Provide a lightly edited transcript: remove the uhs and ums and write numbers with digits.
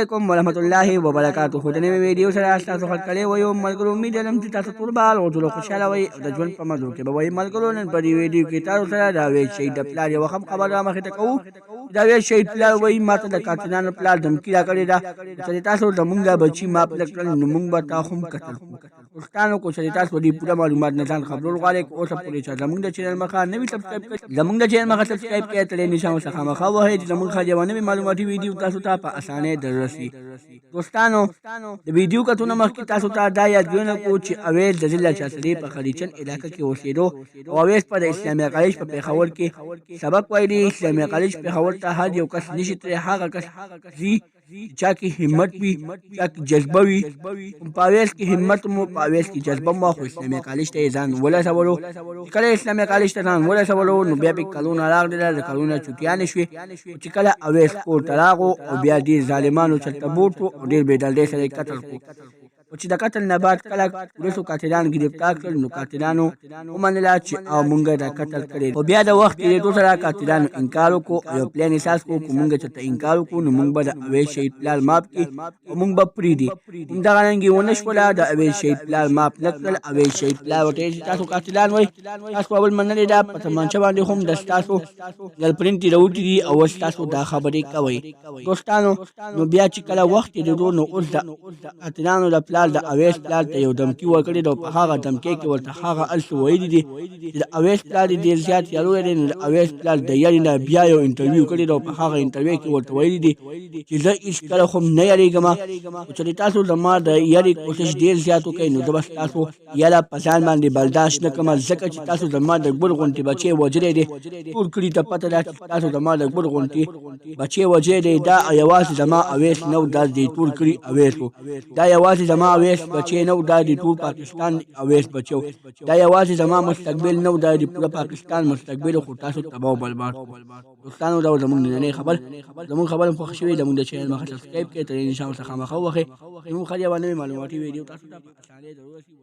عليكم ورحمة الله وبركاته. د نوې ویډیو سره تاسو خپل کړي وایو ملګرو امید لرم چې تاسو ټول به او خوشاله وي او د ژوند په مزو کې به وایي ملګرو. نن په دې ویډیو کې تاسو سره دا وی شي د پلار یو خبر را مخې ته کوو. دا وی شي پلار وایي ماته د قاتلانو پلار دمکی راکړې ده چې تاسو زمونږ بچي ما پلار کړل نو موږ به تاسو هم قتل کوو. دوستانو کو چې تاسو دې پوره معلومات نه ځان خبرول غواړئ اوس پورې چې زمونږ د چینل مخه نوی سبسکرایب کړئ زمونږ د چینل مخه سبسکرایب کړئ ترې نشان څخه مخه وهئ چې زمونږ خاجه نوی معلوماتي ویډیو تاسو ته په اسانه دررسي. دوستانو د ویډیو کتونه مخکې تاسو ته دا یادونه کو چې اویس د ضلع چاڅلي په خلیچن علاقې کې اوسېدو او اویس په اسلامي کالج په پیښور کې سبق ویلي. اسلامي کالج پیښور ته هر یو کس نشي ترې هغه کس چا کې همت وي چا کې جذبه وي. په اویس کې همت مو په اویس کې جذبه مو خو اسلامي کالج ته ځان ورسولو. کله اسلامي کالج ته ځان ورسولو نو بیا په کلونه راغله د کلونه چټیانې شوې چې کله اویس کور ته راغو او بیا دې ظالمانو چلته بوټو او ډېر بې دلدۍ سره یې قتل کړو. چې د قتل نه بعد کله پولیسو قاتلان ګرفتار کړل نو قاتلانو ومنله چې او مونږ دا قتل کړی. خو بیا د وخت تېرېدو سره قاتلانو انکار وکړو او یو پلان احساس کړو که مونږ چېرته انکار وکړو نو مونږ به د اویس شهید پلار معاف کړي او مونږ به پرېږدي. همدغه رنګې ونه شوله د اویس شهید پلار معاف نه کړل. اویس شهید پلار ورته ویل چې تاسو قاتلان وئ تاسو اول منلې ده په تمانچه باندې هم د ستاسو ګرلفرینډ ترې راوتي دي او اوس تاسو دا خبرې کوئ. دوستانو نو بیا چې کله وخت تېرېدو نو اوس د قاتلانو د پلار د اویس پلار ته یو دمکی ورکړې ده او په هغه دمکۍ کې ورته هغه الڅه ویلي دي چې د اویس پلار یې ډېر زیات یارولی دی. نو د اویس پلار د یاري نه بیا یو انټرویو کړې ده او په هغه انټرویو کې ورته ویلي دي چې زه هېڅکله هم نه یارېږم خو چې تاسو زما د یاري کوشش ډېر زیات وکړئ نو زه به ستاسو یاره په ځان باندې برداشت نه کړم ځکه چې تاسو زما د ګل غوندې بچی وژلی دی. ټول کلي ته پته ده چې تاسو زما د ګل غوندې بچی وژلی دی. دا یوازې زما اویس نه و دا د ټول کلي اویس و. دا یوازې زما اویس بچی نه و دا د ټول پاکستان اویس بچو. دا یوازې زما مستقبل نه و دا د پوره پاکستان مستقبل خو تاسو تباه و برباد. دوستانو دا زموږ نننۍ خبر زموږ خبر هم خوښ شوې زموږ د چینل مخه سبسکرایب کړئ ترې نشان څخه مخه ووهئ زموږ خاجه نوې معلوماتي ویډیو تاسو ته په اسانۍ ضرور شي.